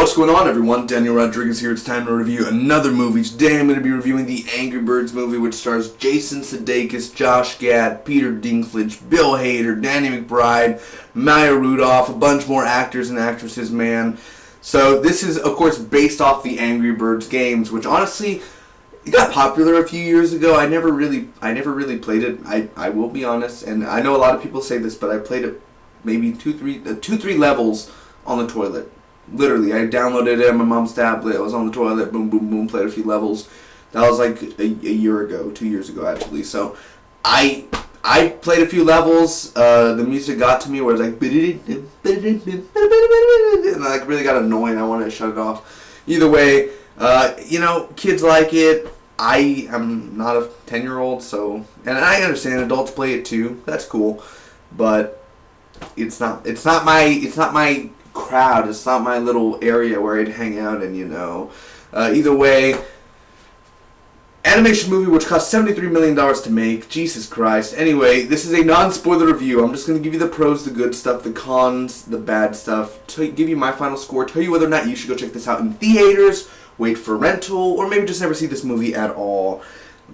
What's going on, everyone? Daniel Rodriguez here. It's time to review another movie. Today I'm going to be reviewing the Angry Birds movie, which stars Jason Sudeikis, Josh Gad, Peter Dinklage, Bill Hader, Danny McBride, Maya Rudolph, a bunch more actors and actresses, man. So this is, of course, based off the Angry Birds games, which honestly, it got popular a few years ago. I never really played it. I will be honest, and I know a lot of people say this, but I played it maybe two, three levels on the toilet. Literally, I downloaded it on my mom's tablet. I was on the toilet, boom, boom, boom, played a few levels. That was like a year ago, 2 years ago actually. So I played a few levels. The music got to me where it was like, and I really got annoying. I wanted to shut it off. Either way, kids like it. I am not a 10-year-old, so, and I understand adults play it too. That's cool, but it's not my crowd. It's not my little area where I'd hang out and, either way, animation movie which cost $73 million to make. Jesus Christ. Anyway, this is a non-spoiler review. I'm just going to give you the pros, the good stuff, the cons, the bad stuff, give you my final score, tell you whether or not you should go check this out in theaters, wait for rental, or maybe just never see this movie at all.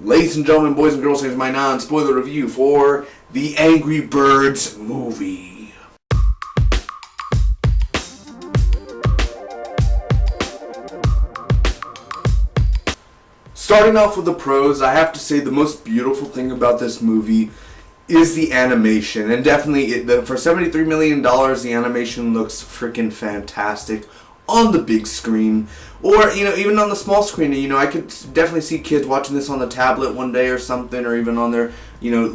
Ladies and gentlemen, boys and girls, here's my non-spoiler review for the Angry Birds movie. Starting off with the pros, I have to say the most beautiful thing about this movie is the animation. And definitely, for $73 million, the animation looks freaking fantastic on the big screen. Or, even on the small screen. I could definitely see kids watching this on the tablet one day or something, or even on their,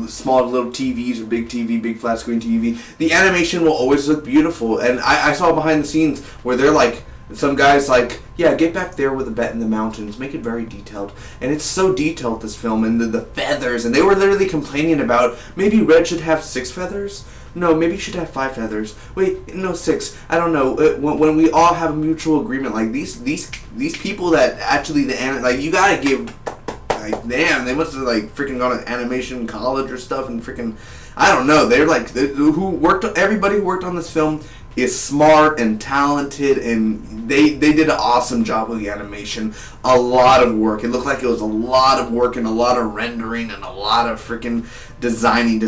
small little TVs or big TV, big flat screen TV. The animation will always look beautiful. And I saw behind the scenes where they're like, some guy's like, yeah, get back there with a bet in the mountains. Make it very detailed. And it's so detailed, this film. And the feathers. And they were literally complaining about, maybe Red should have 6 feathers? No, maybe he should have 5 feathers. Wait, no, 6. I don't know. When we all have a mutual agreement, like, these people that actually, you gotta give, like, damn, they must have, like, freaking gone to animation college or stuff and freaking, I don't know. They're like, everybody who worked on this film is smart and talented, and they did an awesome job with the animation. A lot of work. It looked like it was a lot of work and a lot of rendering and a lot of freaking design.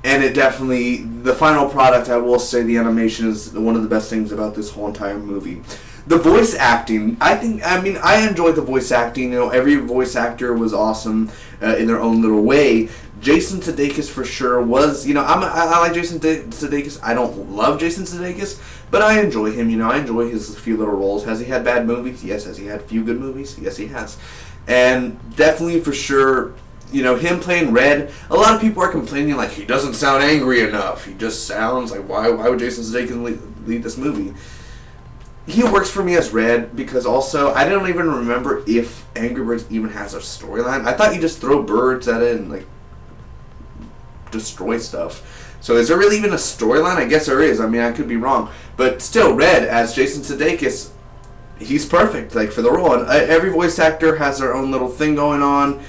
And it definitely, the final product, I will say the animation is one of the best things about this whole entire movie. The voice acting, I enjoyed the voice acting. Every voice actor was awesome in their own little way. Jason Sudeikis for sure was, I like Jason Sudeikis. I don't love Jason Sudeikis, but I enjoy him. I enjoy his few little roles. Has he had bad movies? Yes. Has he had a few good movies? Yes, he has. And definitely for sure, him playing Red, a lot of people are complaining like he doesn't sound angry enough. He just sounds like, why would Jason Sudeikis lead this movie? He works for me as Red because also I don't even remember if Angry Birds even has a storyline. I thought you just throw birds at it and like destroy stuff. So is there really even a storyline? I guess there is. I could be wrong. But still, Red as Jason Sudeikis, he's perfect like for the role. And every voice actor has their own little thing going on.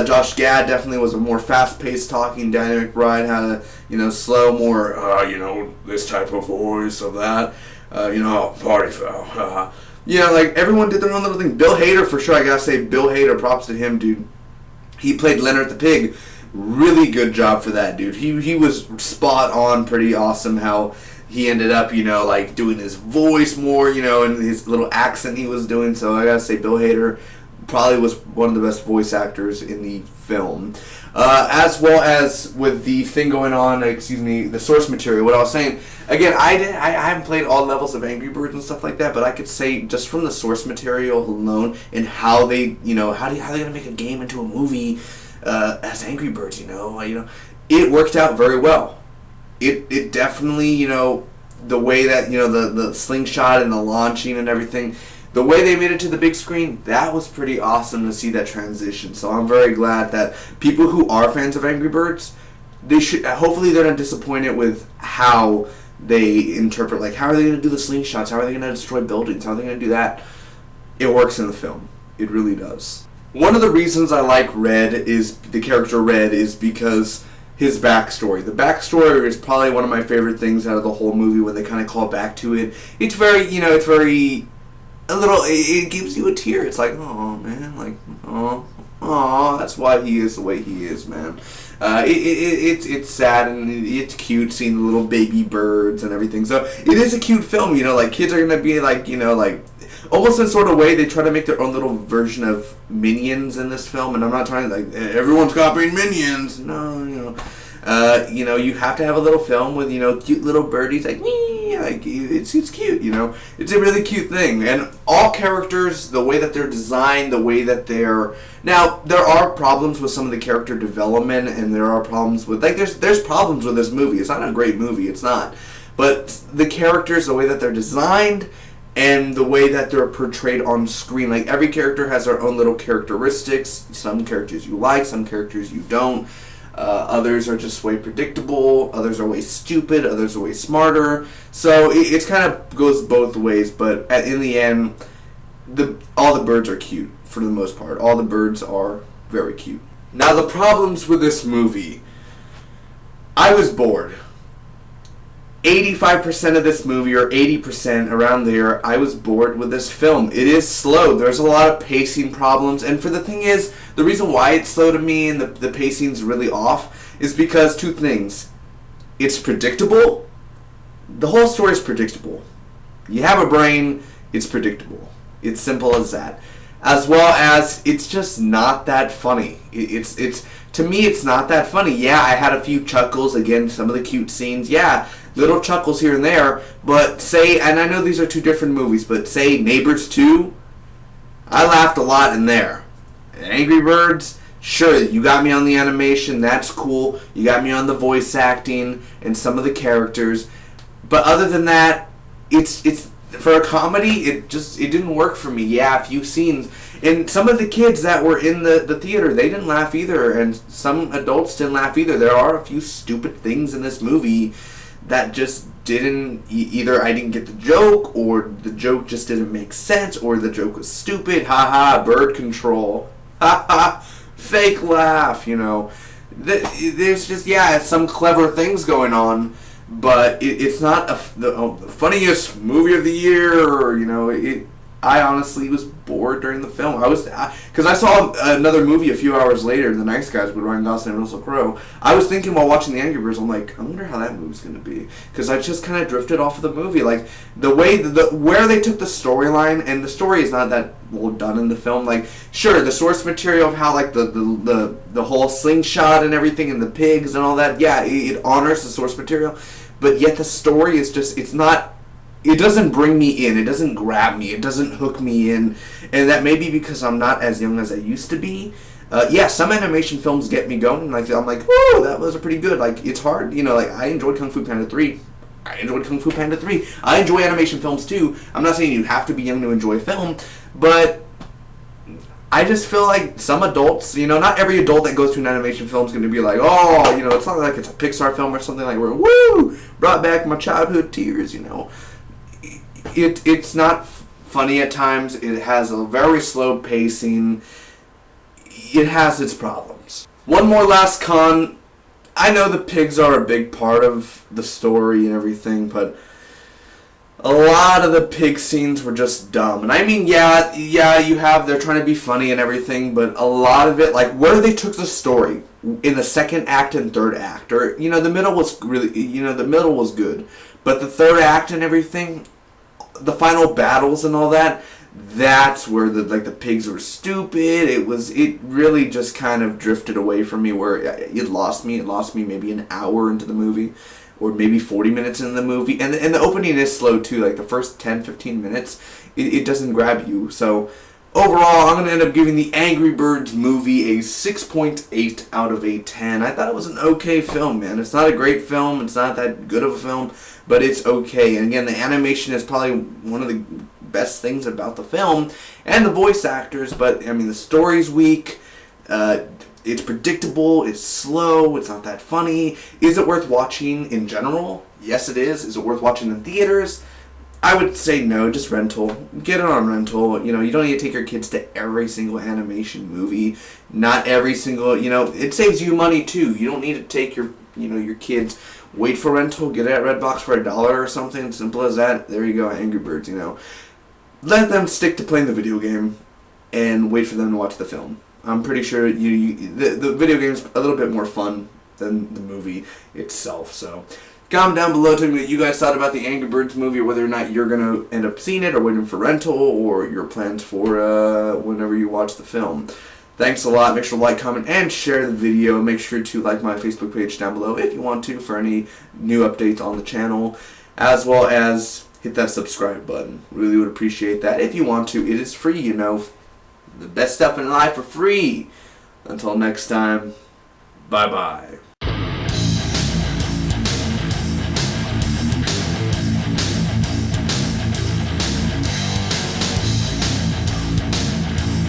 Josh Gad definitely was a more fast-paced talking. Danny McBride had a slow, more this type of voice of that. Party foul. Like everyone did their own little thing. Bill Hader for sure. I gotta say, Bill Hader, props to him, dude. He played Leonard the Pig. Really good job for that, dude. He was spot on, pretty awesome how he ended up, like doing his voice more, and his little accent he was doing. So I gotta say, Bill Hader probably was one of the best voice actors in the film. As well as with the thing going on, the source material. What I was saying, again, I haven't played all levels of Angry Birds and stuff like that, but I could say just from the source material alone and how they, how they gonna make a game into a movie as Angry Birds, it worked out very well. It definitely, the way that, the slingshot and the launching and everything, the way they made it to the big screen, that was pretty awesome to see that transition. So I'm very glad that people who are fans of Angry Birds, hopefully they're not disappointed with how they interpret, like how are they going to do the slingshots, how are they going to destroy buildings, how are they going to do that. It works in the film. It really does. One of the reasons I like Red, is the character Red, is because his backstory. The backstory is probably one of my favorite things out of the whole movie when they kind of call back to it. It's very, it's very, it gives you a tear. It's like, oh, man, like, oh, that's why he is the way he is, man. It's sad and it's cute seeing the little baby birds and everything. So it is a cute film, like kids are gonna be like, like almost in sort of way they try to make their own little version of Minions in this film. And I'm not trying to like everyone's copying Minions. No, you have to have a little film with cute little birdies like me. Like it's cute. It's a really cute thing. And all characters, the way that they're designed, the way that they're now there are problems with some of the character development, and there are problems with there's problems with this movie. It's not a great movie. It's not. But the characters, the way that they're designed, and the way that they're portrayed on screen, like every character has their own little characteristics. Some characters you like, some characters you don't. Others are just way predictable. Others are way stupid. Others are way smarter. So it's kind of goes both ways. But in the end, all the birds are cute for the most part. All the birds are very cute. Now the problems with this movie. I was bored. 85% of this movie, or 80% around there, I was bored with this film. It is slow. There's a lot of pacing problems. And for the thing is, the reason why it's slow to me and the pacing's really off is because two things. It's predictable. The whole story is predictable. You have a brain, it's predictable. It's simple as that. As well as, it's just not that funny. It's to me, it's not that funny. Yeah, I had a few chuckles. Again, some of the cute scenes. Yeah, little chuckles here and there, but and I know these are two different movies, but say Neighbors 2, I laughed a lot in there. Angry Birds, sure, you got me on the animation, that's cool, you got me on the voice acting and some of the characters, but other than that, it's for a comedy, it didn't work for me. Yeah, a few scenes, and some of the kids that were in the theater, they didn't laugh either, and some adults didn't laugh either. There are a few stupid things in this movie that just didn't, either I didn't get the joke, or the joke just didn't make sense, or the joke was stupid. Ha, bird control. Ha, fake laugh, There's just, some clever things going on, but it's not the funniest movie of the year, or, I honestly was bored during the film. Because I saw another movie a few hours later, The Nice Guys with Ryan Gosling and Russell Crowe. I was thinking while watching The Angry Birds, I'm like, I wonder how that movie's going to be. Because I just kind of drifted off of the movie. Like, the way, where they took the storyline, and the story is not that well done in the film. Like, sure, the source material of how, like, the whole slingshot and everything, and the pigs and all that, yeah, it honors the source material. But yet the story is just, it doesn't bring me in. It doesn't grab me. It doesn't hook me in. And that may be because I'm not as young as I used to be. Some animation films get me going. Like, I'm like, whoa, that was pretty good. Like, it's hard. Like, I enjoyed Kung Fu Panda 3. I enjoy animation films, too. I'm not saying you have to be young to enjoy film. But I just feel like some adults, not every adult that goes to an animation film is going to be like, oh, it's not like it's a Pixar film or something like, where, woo, brought back my childhood tears, It's not funny at times. It has a very slow pacing. It has its problems. One more last con. I know the pigs are a big part of the story and everything, but a lot of the pig scenes were just dumb. And I mean, they're trying to be funny and everything, but a lot of it, like where they took the story in the second act and third act, or, the middle was really, the middle was good, but the third act and everything, the final battles and all that, that's where the pigs were stupid. It really just kind of drifted away from me, where it lost me maybe an hour into the movie, or maybe 40 minutes into the movie, and the opening is slow too. Like the first 10-15 minutes, it doesn't grab you. So overall, I'm going to end up giving the Angry Birds movie a 6.8 out of a 10. I thought it was an okay film, man. It's not a great film. It's not that good of a film, but it's okay. And again, the animation is probably one of the best things about the film, and the voice actors. But I mean, the story's weak. It's predictable. It's slow. It's not that funny. Is it worth watching in general? Yes, it is. Is it worth watching in theaters? I would say no, just rental. Get it on rental. You know, you don't need to take your kids to every single animation movie. Not every single, you know, it saves you money too. You don't need to take your, you know, your kids, wait for rental, get it at Redbox for $1 or something. Simple as that. There you go, Angry Birds, you know. Let them stick to playing the video game and wait for them to watch the film. I'm pretty sure the video game's a little bit more fun than the movie itself, so... Comment down below, tell me what you guys thought about the Angry Birds movie, whether or not you're going to end up seeing it or waiting for rental, or your plans for whenever you watch the film. Thanks a lot. Make sure to like, comment, and share the video. Make sure to like my Facebook page down below if you want to for any new updates on the channel, as well as hit that subscribe button. Really would appreciate that. If you want to, it is free, you know. The best stuff in life for free. Until next time, bye-bye.